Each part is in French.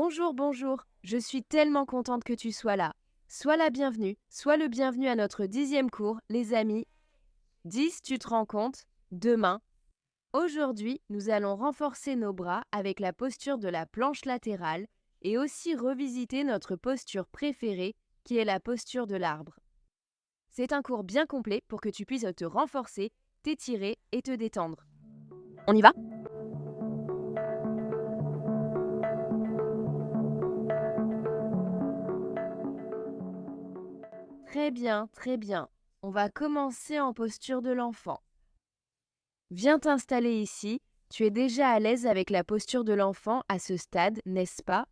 Bonjour, bonjour, je suis tellement contente que tu sois là. Sois la bienvenue, sois le bienvenu à notre 10e cours, les amis. 10, tu te rends compte? Demain. Aujourd'hui, nous allons renforcer nos bras avec la posture de la planche latérale et aussi revisiter notre posture préférée qui est la posture de l'arbre. C'est un cours bien complet pour que tu puisses te renforcer, t'étirer et te détendre. On y va? Très bien, très bien. On va commencer en posture de l'enfant. Viens t'installer ici. Tu es déjà à l'aise avec la posture de l'enfant à ce stade, n'est-ce pas?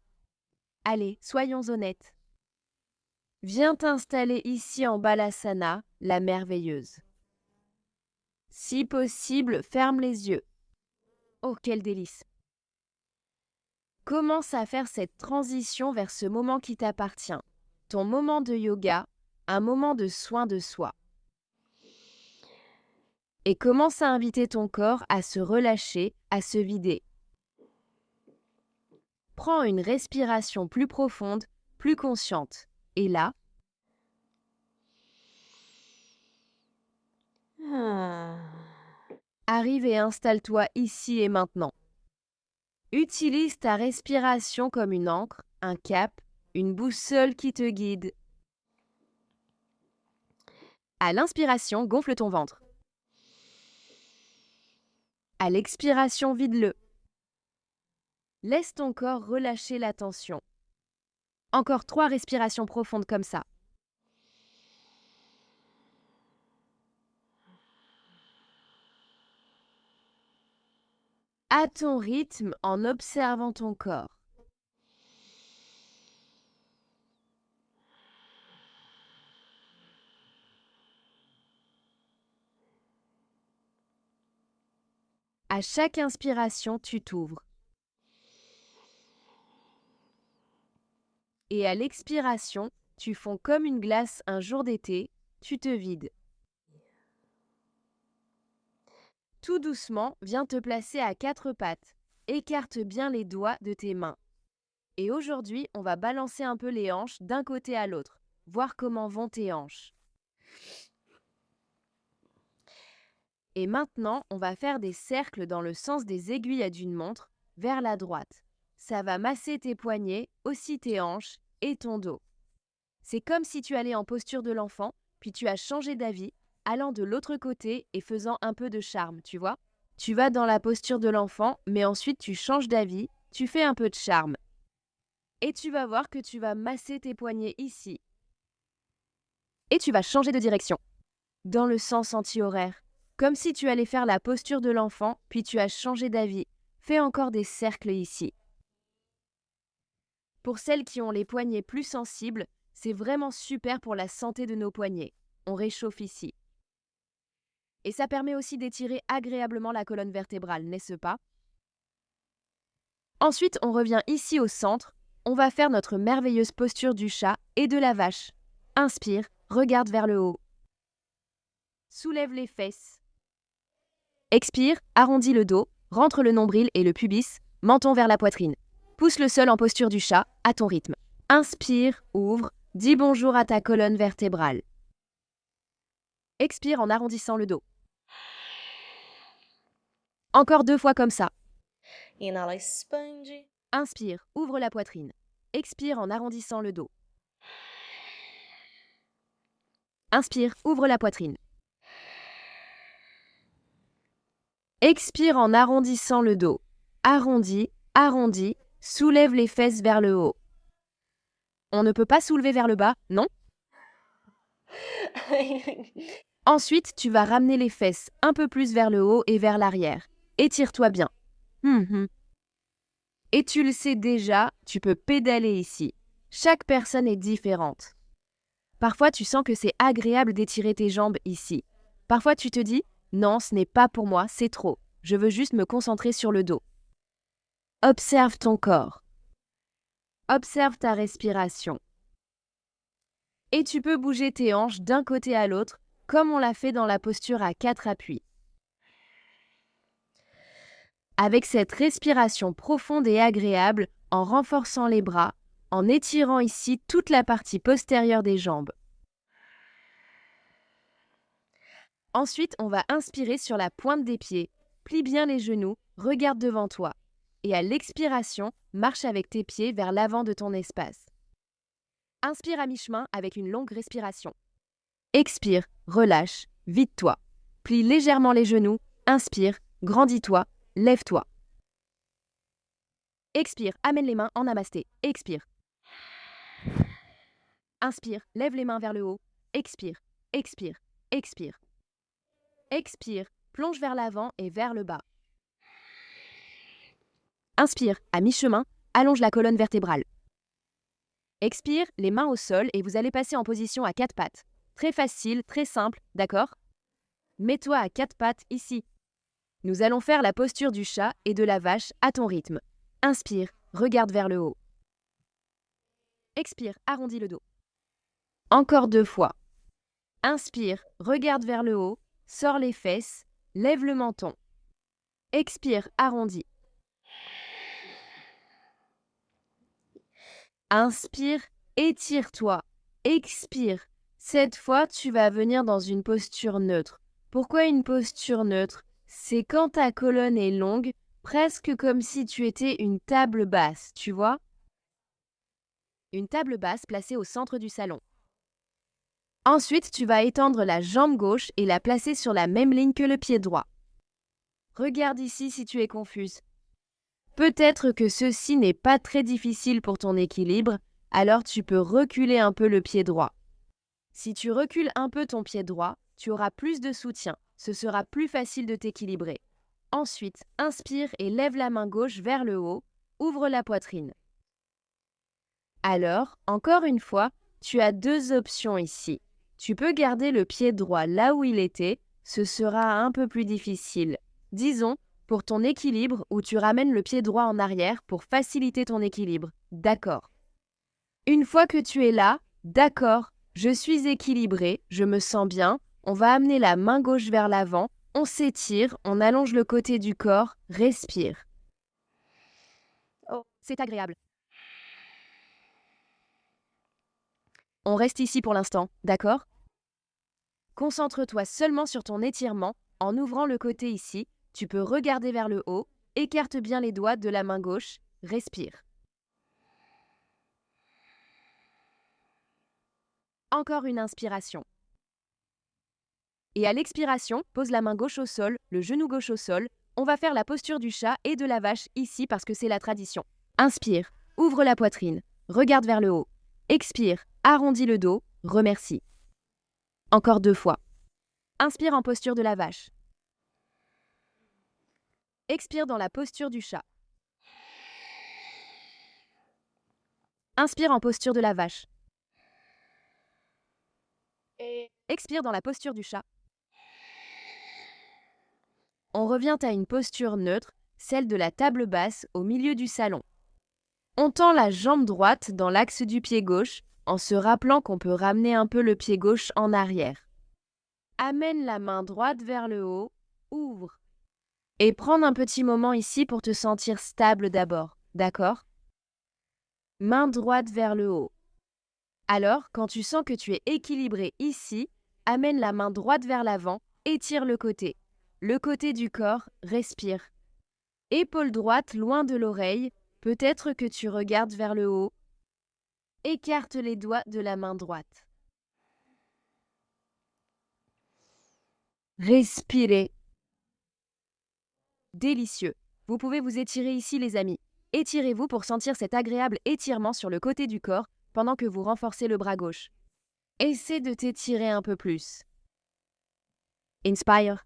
Allez, soyons honnêtes. Viens t'installer ici en Balasana, la merveilleuse. Si possible, ferme les yeux. Oh, quel délice! Commence à faire cette transition vers ce moment qui t'appartient, ton moment de yoga, un moment de soin de soi. Et commence à inviter ton corps à se relâcher, à se vider. Prends une respiration plus profonde, plus consciente. Et là, arrive et installe-toi ici et maintenant. Utilise ta respiration comme une ancre, un cap, une boussole qui te guide. À l'inspiration, gonfle ton ventre. À l'expiration, vide-le. Laisse ton corps relâcher la tension. Encore 3 respirations profondes comme ça. À ton rythme en observant ton corps. À chaque inspiration, tu t'ouvres. Et à l'expiration, tu fonds comme une glace un jour d'été, tu te vides. Tout doucement, viens te placer à 4 pattes. Écarte bien les doigts de tes mains. Et aujourd'hui, on va balancer un peu les hanches d'un côté à l'autre, voir comment vont tes hanches. Et maintenant, on va faire des cercles dans le sens des aiguilles d'une montre, vers la droite. Ça va masser tes poignets, aussi tes hanches et ton dos. C'est comme si tu allais en posture de l'enfant, puis tu as changé d'avis, allant de l'autre côté et faisant un peu de charme, tu vois? Tu vas dans la posture de l'enfant, mais ensuite tu changes d'avis, tu fais un peu de charme. Et tu vas voir que tu vas masser tes poignets ici. Et tu vas changer de direction, dans le sens anti-horaire. Comme si tu allais faire la posture de l'enfant, puis tu as changé d'avis. Fais encore des cercles ici. Pour celles qui ont les poignets plus sensibles, c'est vraiment super pour la santé de nos poignets. On réchauffe ici. Et ça permet aussi d'étirer agréablement la colonne vertébrale, n'est-ce pas? Ensuite, on revient ici au centre. On va faire notre merveilleuse posture du chat et de la vache. Inspire, regarde vers le haut. Soulève les fesses. Expire, arrondis le dos, rentre le nombril et le pubis, menton vers la poitrine. Pousse le sol en posture du chat, à ton rythme. Inspire, ouvre, dis bonjour à ta colonne vertébrale. Expire en arrondissant le dos. Encore 2 fois comme ça. Inala, expande. Inspire, ouvre la poitrine. Expire en arrondissant le dos. Inspire, ouvre la poitrine. Expire en arrondissant le dos. Arrondis, arrondis, soulève les fesses vers le haut. On ne peut pas soulever vers le bas, non? Ensuite, tu vas ramener les fesses un peu plus vers le haut et vers l'arrière. Étire-toi bien. Et tu le sais déjà, tu peux pédaler ici. Chaque personne est différente. Parfois, tu sens que c'est agréable d'étirer tes jambes ici. Parfois, tu te dis « Non, ce n'est pas pour moi, c'est trop. Je veux juste me concentrer sur le dos. » Observe ton corps. Observe ta respiration. Et tu peux bouger tes hanches d'un côté à l'autre, comme on l'a fait dans la posture à 4 appuis. Avec cette respiration profonde et agréable, en renforçant les bras, en étirant ici toute la partie postérieure des jambes. Ensuite, on va inspirer sur la pointe des pieds. Plie bien les genoux, regarde devant toi. Et à l'expiration, marche avec tes pieds vers l'avant de ton espace. Inspire à mi-chemin avec une longue respiration. Expire, relâche, vide-toi. Plie légèrement les genoux, inspire, grandis-toi, lève-toi. Expire, amène les mains en namasté. Expire. Inspire, lève les mains vers le haut. Expire, expire, expire. Expire, plonge vers l'avant et vers le bas. Inspire, à mi-chemin, allonge la colonne vertébrale. Expire, les mains au sol et vous allez passer en position à 4 pattes. Très facile, très simple, d'accord? Mets-toi à 4 pattes ici. Nous allons faire la posture du chat et de la vache à ton rythme. Inspire, regarde vers le haut. Expire, arrondis le dos. Encore 2 fois. Inspire, regarde vers le haut, sors les fesses, lève le menton. Expire, arrondis. Inspire, étire-toi. Expire. Cette fois, tu vas venir dans une posture neutre. Pourquoi une posture neutre? C'est quand ta colonne est longue, presque comme si tu étais une table basse, tu vois? Une table basse placée au centre du salon. Ensuite, tu vas étendre la jambe gauche et la placer sur la même ligne que le pied droit. Regarde ici si tu es confuse. Peut-être que ceci n'est pas très difficile pour ton équilibre, alors tu peux reculer un peu le pied droit. Si tu recules un peu ton pied droit, tu auras plus de soutien. Ce sera plus facile de t'équilibrer. Ensuite, inspire et lève la main gauche vers le haut, ouvre la poitrine. Alors, encore une fois, tu as 2 options ici. Tu peux garder le pied droit là où il était, ce sera un peu plus difficile. Disons, pour ton équilibre, où tu ramènes le pied droit en arrière pour faciliter ton équilibre. D'accord. Une fois que tu es là, d'accord, je suis équilibré, je me sens bien, on va amener la main gauche vers l'avant, on s'étire, on allonge le côté du corps, respire. Oh. C'est agréable. On reste ici pour l'instant, d'accord? Concentre-toi seulement sur ton étirement, en ouvrant le côté ici, tu peux regarder vers le haut, écarte bien les doigts de la main gauche, respire. Encore une inspiration. Et à l'expiration, pose la main gauche au sol, le genou gauche au sol. On va faire la posture du chat et de la vache ici parce que c'est la tradition. Inspire, ouvre la poitrine, regarde vers le haut. Expire, arrondis le dos, remercie. Encore 2 fois. Inspire en posture de la vache. Expire dans la posture du chat. Inspire en posture de la vache. Expire dans la posture du chat. On revient à une posture neutre, celle de la table basse au milieu du salon. On tend la jambe droite dans l'axe du pied gauche en se rappelant qu'on peut ramener un peu le pied gauche en arrière. Amène la main droite vers le haut, ouvre. Et prends un petit moment ici pour te sentir stable d'abord, d'accord? Main droite vers le haut. Alors, quand tu sens que tu es équilibré ici, amène la main droite vers l'avant, étire le côté du corps, respire. Épaule droite loin de l'oreille, peut-être que tu regardes vers le haut. Écarte les doigts de la main droite. Respirez. Délicieux. Vous pouvez vous étirer ici, les amis. Étirez-vous pour sentir cet agréable étirement sur le côté du corps pendant que vous renforcez le bras gauche. Essaie de t'étirer un peu plus. Inspire.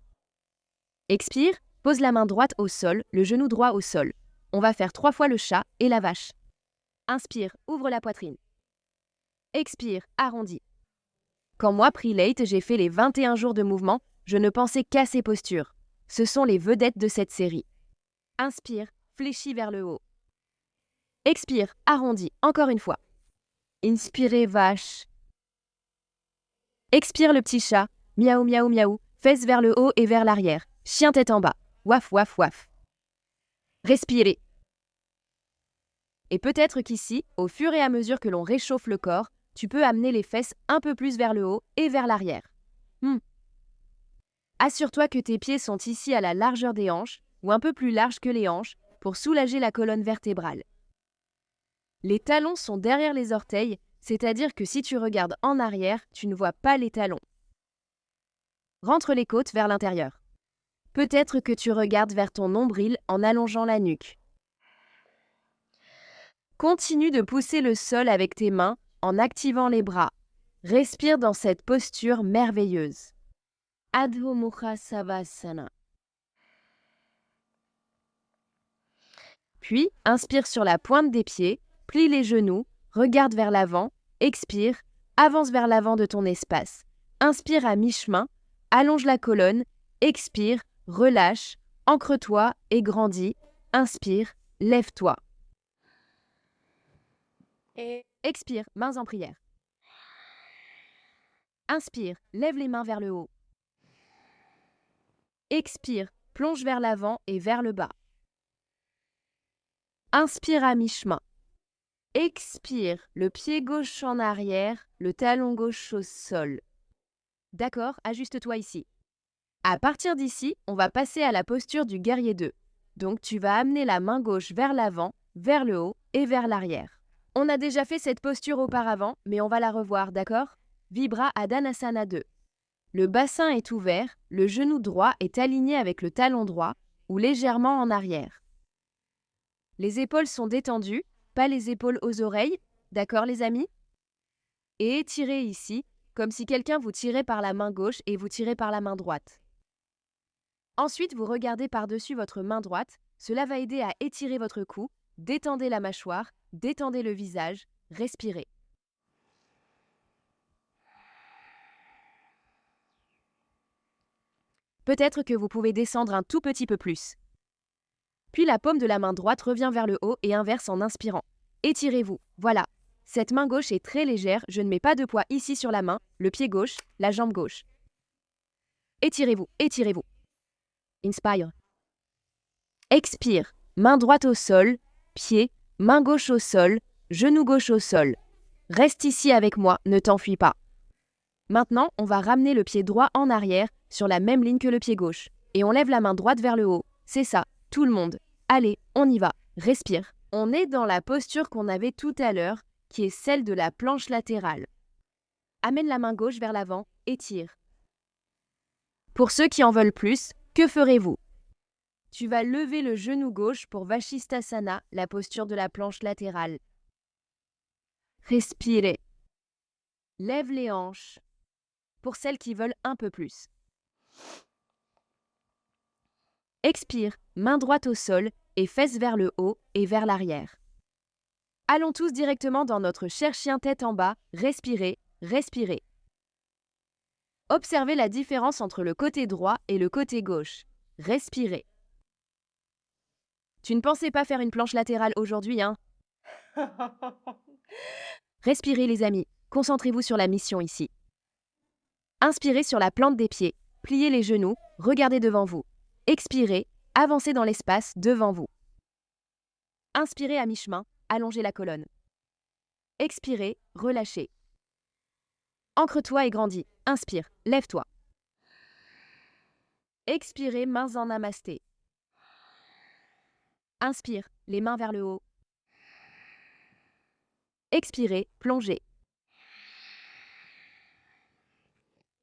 Expire, pose la main droite au sol, le genou droit au sol. On va faire 3 fois le chat et la vache. Inspire, ouvre la poitrine. Expire, arrondis. Quand moi, Prelate, j'ai fait les 21 jours de mouvement, je ne pensais qu'à ces postures. Ce sont les vedettes de cette série. Inspire, fléchis vers le haut. Expire, arrondis, encore une fois. Inspirez, vache. Expire le petit chat, miaou miaou miaou, fesses vers le haut et vers l'arrière, chien tête en bas, waf waf waf. Respirez. Et peut-être qu'ici, au fur et à mesure que l'on réchauffe le corps, tu peux amener les fesses un peu plus vers le haut et vers l'arrière. Assure-toi que tes pieds sont ici à la largeur des hanches ou un peu plus larges que les hanches pour soulager la colonne vertébrale. Les talons sont derrière les orteils, c'est-à-dire que si tu regardes en arrière, tu ne vois pas les talons. Rentre les côtes vers l'intérieur. Peut-être que tu regardes vers ton nombril en allongeant la nuque. Continue de pousser le sol avec tes mains en activant les bras. Respire dans cette posture merveilleuse. Adho Mukha Savasana. Puis, inspire sur la pointe des pieds, plie les genoux, regarde vers l'avant, expire, avance vers l'avant de ton espace. Inspire à mi-chemin, allonge la colonne, expire, relâche, ancre-toi et grandis. Inspire, lève-toi. Et Expire, mains en prière. Inspire, lève les mains vers le haut. Expire, plonge vers l'avant et vers le bas. Inspire à mi-chemin. Expire, le pied gauche en arrière, le talon gauche au sol. D'accord, ajuste-toi ici. À partir d'ici, on va passer à la posture du guerrier 2. Donc tu vas amener la main gauche vers l'avant, vers le haut et vers l'arrière. On a déjà fait cette posture auparavant, mais on va la revoir, d'accord? Vibra Adhanasana 2. Le bassin est ouvert, le genou droit est aligné avec le talon droit ou légèrement en arrière. Les épaules sont détendues, pas les épaules aux oreilles, d'accord les amis? Et étirez ici, comme si quelqu'un vous tirait par la main gauche et vous tirait par la main droite. Ensuite, vous regardez par-dessus votre main droite, cela va aider à étirer votre cou, détendez la mâchoire, détendez le visage, respirez. Peut-être que vous pouvez descendre un tout petit peu plus. Puis la paume de la main droite revient vers le haut et inverse en inspirant. Étirez-vous, voilà. Cette main gauche est très légère, je ne mets pas de poids ici sur la main, le pied gauche, la jambe gauche. Étirez-vous, étirez-vous. Inspire. Expire, main droite au sol, pied, main gauche au sol, genou gauche au sol. Reste ici avec moi, ne t'enfuis pas. Maintenant, on va ramener le pied droit en arrière, sur la même ligne que le pied gauche. Et on lève la main droite vers le haut. C'est ça, tout le monde. Allez, on y va. Respire. On est dans la posture qu'on avait tout à l'heure, qui est celle de la planche latérale. Amène la main gauche vers l'avant, étire. Pour ceux qui en veulent plus, que ferez-vous? Tu vas lever le genou gauche pour Vashisthasana, la posture de la planche latérale. Respirez. Lève les hanches. Pour celles qui veulent un peu plus. Expire, main droite au sol et fesses vers le haut et vers l'arrière. Allons tous directement dans notre cher chien tête en bas, respirez, respirez. Observez la différence entre le côté droit et le côté gauche. Respirez. Tu ne pensais pas faire une planche latérale aujourd'hui, hein? Respirez les amis, concentrez-vous sur la mission ici. Inspirez sur la plante des pieds, pliez les genoux, regardez devant vous. Expirez, avancez dans l'espace devant vous. Inspirez à mi-chemin, allongez la colonne. Expirez, relâchez. Ancre-toi et grandis. Inspire, lève-toi. Expirez, mains en namasté. Inspire, les mains vers le haut. Expirez, plongez.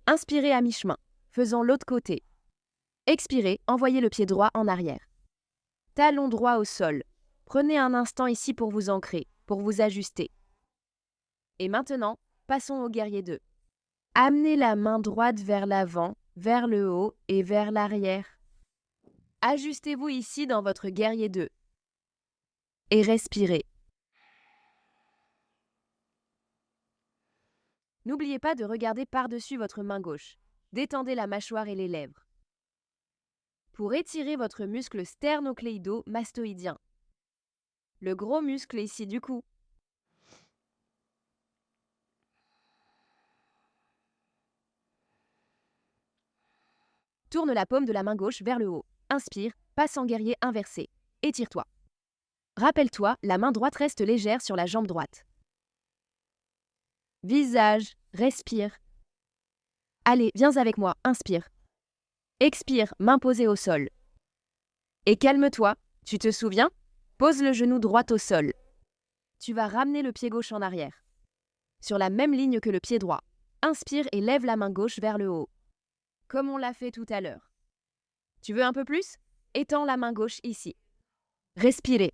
Inspirez à mi-chemin, faisons l'autre côté. Expirez, envoyez le pied droit en arrière. Talon droit au sol. Prenez un instant ici pour vous ancrer, pour vous ajuster. Et maintenant, passons au guerrier 2. Amenez la main droite vers l'avant, vers le haut et vers l'arrière. Ajustez-vous ici dans votre guerrier 2. Et respirez. N'oubliez pas de regarder par-dessus votre main gauche. Détendez la mâchoire et les lèvres. Pour étirer votre muscle sternocléido-mastoïdien. Le gros muscle ici du cou. Tourne la paume de la main gauche vers le haut. Inspire, passe en guerrier inversé. Étire-toi. Rappelle-toi, la main droite reste légère sur la jambe droite. Visage, respire. Allez, viens avec moi, inspire. Expire, main posée au sol. Et calme-toi, tu te souviens? Pose le genou droit au sol. Tu vas ramener le pied gauche en arrière. Sur la même ligne que le pied droit. Inspire et lève la main gauche vers le haut. Comme on l'a fait tout à l'heure. Tu veux un peu plus? Étends la main gauche ici. Respirez.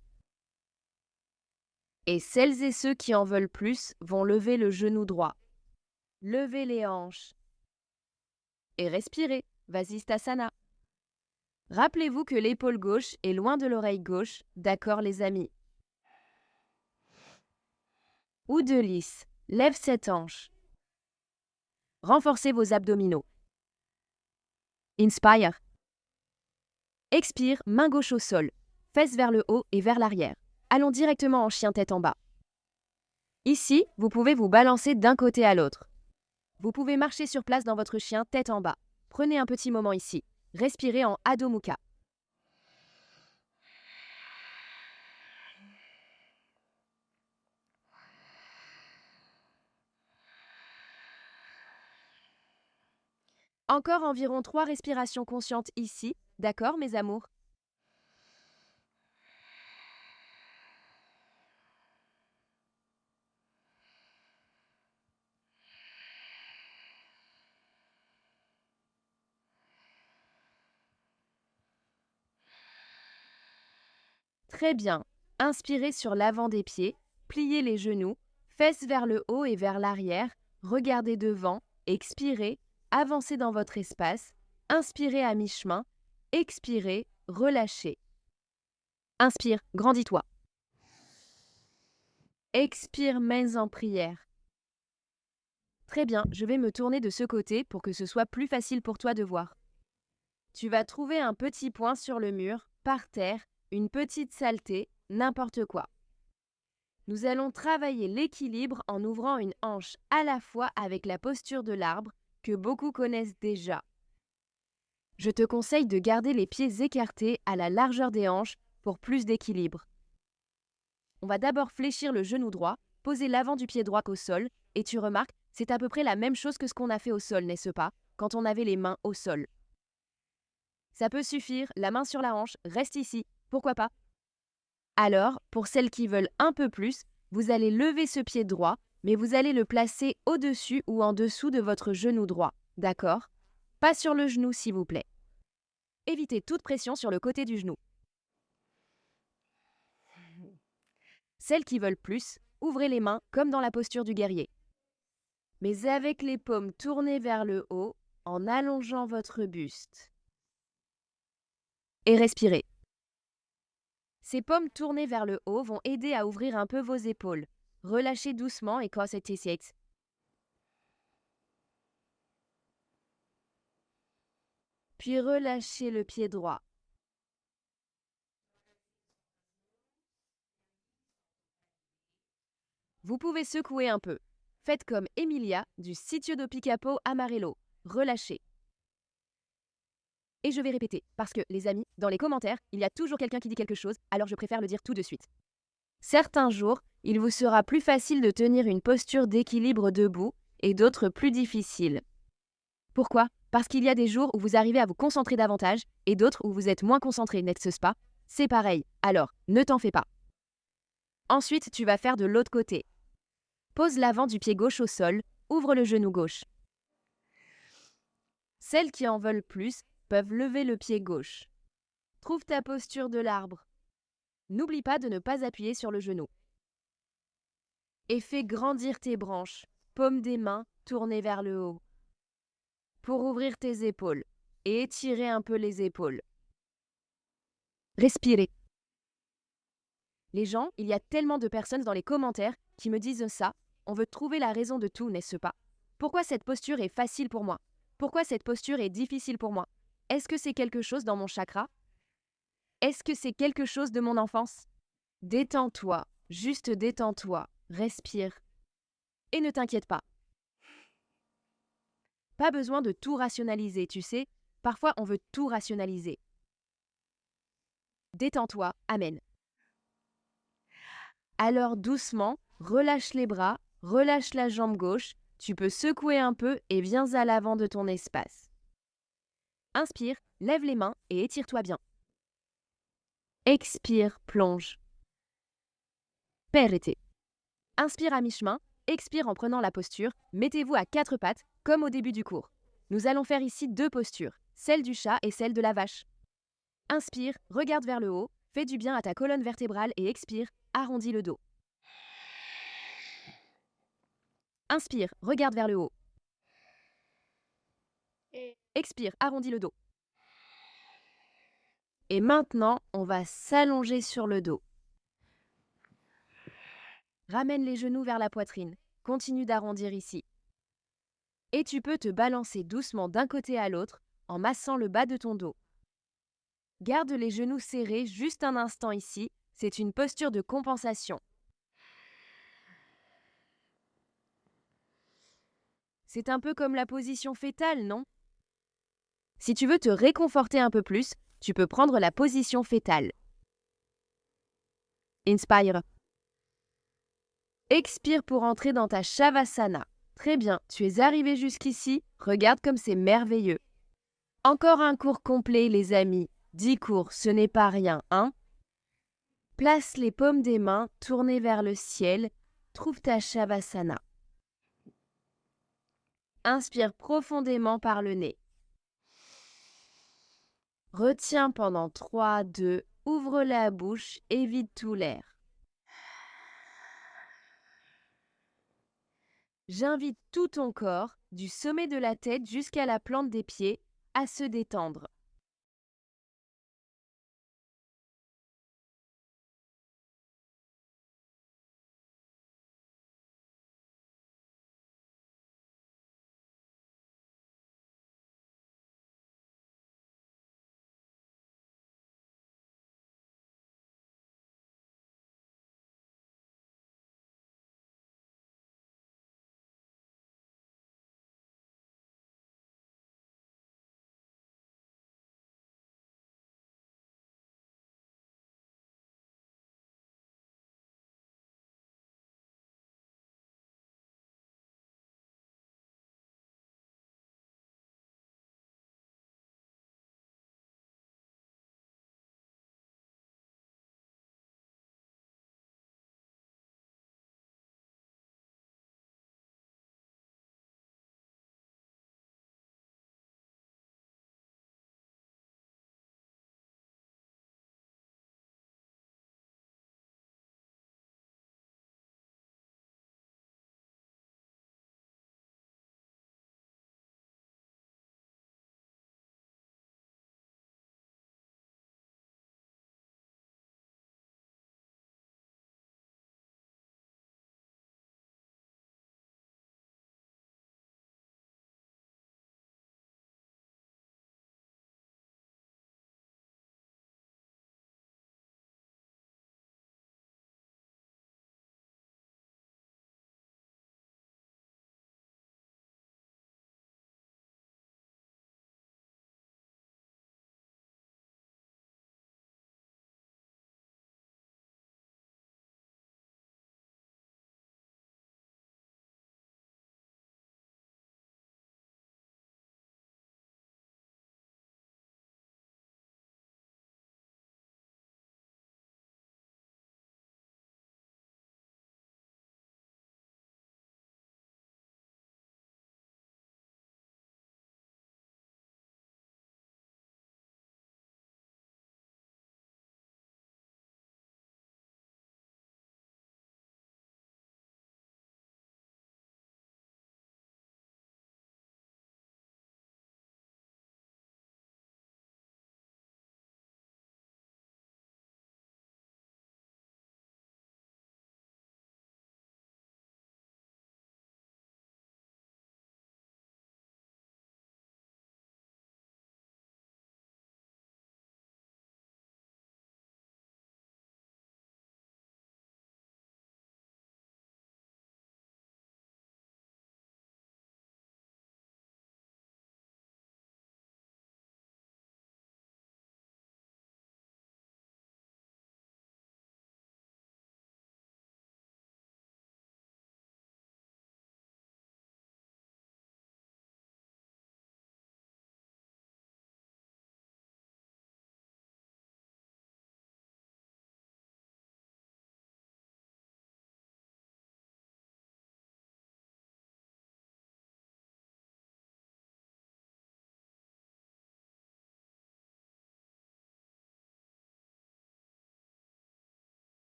Et celles et ceux qui en veulent plus vont lever le genou droit. Levez les hanches. Et respirez, Vasisthasana. Rappelez-vous que l'épaule gauche est loin de l'oreille gauche, d'accord les amis? Ou de lisse, lève cette hanche. Renforcez vos abdominaux. Inspire. Expire, main gauche au sol, fesses vers le haut et vers l'arrière. Allons directement en chien tête en bas. Ici, vous pouvez vous balancer d'un côté à l'autre. Vous pouvez marcher sur place dans votre chien tête en bas. Prenez un petit moment ici. Respirez en Adho Mukha. Encore environ 3 respirations conscientes ici. D'accord, mes amours? Très bien. Inspirez sur l'avant des pieds, pliez les genoux, fesses vers le haut et vers l'arrière, regardez devant, expirez, avancez dans votre espace, inspirez à mi-chemin, expirez, relâchez. Inspire, grandis-toi. Expire, mains en prière. Très bien, je vais me tourner de ce côté pour que ce soit plus facile pour toi de voir. Tu vas trouver un petit point sur le mur, par terre, une petite saleté, n'importe quoi. Nous allons travailler l'équilibre en ouvrant une hanche à la fois avec la posture de l'arbre que beaucoup connaissent déjà. Je te conseille de garder les pieds écartés à la largeur des hanches pour plus d'équilibre. On va d'abord fléchir le genou droit, poser l'avant du pied droit au sol, et tu remarques, c'est à peu près la même chose que ce qu'on a fait au sol, n'est-ce pas, quand on avait les mains au sol. Ça peut suffire, la main sur la hanche, reste ici, pourquoi pas? Alors, pour celles qui veulent un peu plus, vous allez lever ce pied droit, mais vous allez le placer au-dessus ou en dessous de votre genou droit, d'accord? Pas sur le genou, s'il vous plaît. Évitez toute pression sur le côté du genou. Celles qui veulent plus, ouvrez les mains comme dans la posture du guerrier. Mais avec les paumes tournées vers le haut, en allongeant votre buste. Et respirez. Ces paumes tournées vers le haut vont aider à ouvrir un peu vos épaules. Relâchez doucement et crossez tes six. Puis relâchez le pied droit. Vous pouvez secouer un peu. Faites comme Emilia du Sitio do Picapo Amarello. Relâchez. Et je vais répéter, parce que, les amis, dans les commentaires, il y a toujours quelqu'un qui dit quelque chose, alors je préfère le dire tout de suite. Certains jours, il vous sera plus facile de tenir une posture d'équilibre debout et d'autres plus difficiles. Pourquoi? Parce qu'il y a des jours où vous arrivez à vous concentrer davantage et d'autres où vous êtes moins concentré, n'est-ce pas? C'est pareil, alors ne t'en fais pas. Ensuite, tu vas faire de l'autre côté. Pose l'avant du pied gauche au sol, ouvre le genou gauche. Celles qui en veulent plus peuvent lever le pied gauche. Trouve ta posture de l'arbre. N'oublie pas de ne pas appuyer sur le genou. Et fais grandir tes branches, paumes des mains tournées vers le haut. Pour ouvrir tes épaules et étirer un peu les épaules. Respirez. Les gens, il y a tellement de personnes dans les commentaires qui me disent ça. On veut trouver la raison de tout, n'est-ce pas? Pourquoi cette posture est facile pour moi? Pourquoi cette posture est difficile pour moi? Est-ce que c'est quelque chose dans mon chakra? Est-ce que c'est quelque chose de mon enfance? Détends-toi, juste détends-toi, respire. Et ne t'inquiète pas. Pas besoin de tout rationaliser, tu sais. Parfois, on veut tout rationaliser. Détends-toi, amen. Alors doucement, relâche les bras, relâche la jambe gauche, tu peux secouer un peu et viens à l'avant de ton espace. Inspire, lève les mains et étire-toi bien. Expire, plonge. Pérete. Inspire à mi-chemin, expire en prenant la posture, mettez-vous à 4 pattes, comme au début du cours. Nous allons faire ici 2 postures, celle du chat et celle de la vache. Inspire, regarde vers le haut, fais du bien à ta colonne vertébrale et expire, arrondis le dos. Inspire, regarde vers le haut. Expire, arrondis le dos. Et maintenant, on va s'allonger sur le dos. Ramène les genoux vers la poitrine. Continue d'arrondir ici. Et tu peux te balancer doucement d'un côté à l'autre en massant le bas de ton dos. Garde les genoux serrés juste un instant ici. C'est une posture de compensation. C'est un peu comme la position fétale, non? Si tu veux te réconforter un peu plus, tu peux prendre la position fétale. Inspire. Expire pour entrer dans ta Shavasana. Très bien, tu es arrivé jusqu'ici, regarde comme c'est merveilleux. Encore un cours complet, les amis. 10 cours, ce n'est pas rien, hein? Place les paumes des mains tournées vers le ciel. Trouve ta Shavasana. Inspire profondément par le nez. Retiens pendant 3, 2, ouvre la bouche et vide tout l'air. J'invite tout ton corps, du sommet de la tête jusqu'à la plante des pieds, à se détendre.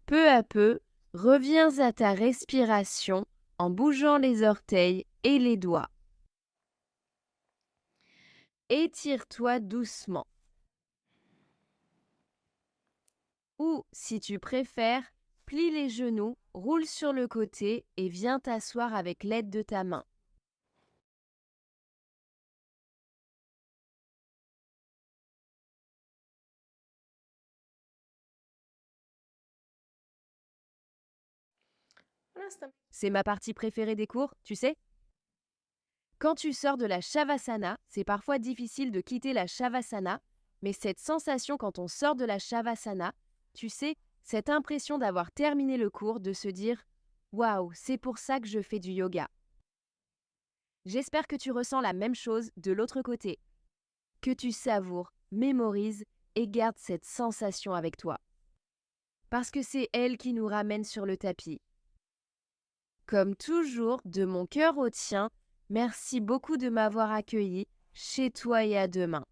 Peu à peu, reviens à ta respiration en bougeant les orteils et les doigts. Étire-toi doucement. Ou, si tu préfères, plie les genoux, roule sur le côté et viens t'asseoir avec l'aide de ta main. C'est ma partie préférée des cours, tu sais? Quand tu sors de la Shavasana, c'est parfois difficile de quitter la Shavasana, mais cette sensation quand on sort de la Shavasana, tu sais, cette impression d'avoir terminé le cours, de se dire « Waouh, c'est pour ça que je fais du yoga ». J'espère que tu ressens la même chose de l'autre côté, que tu savoures, mémorises et gardes cette sensation avec toi. Parce que c'est elle qui nous ramène sur le tapis. Comme toujours, de mon cœur au tien, merci beaucoup de m'avoir accueilli chez toi et à demain.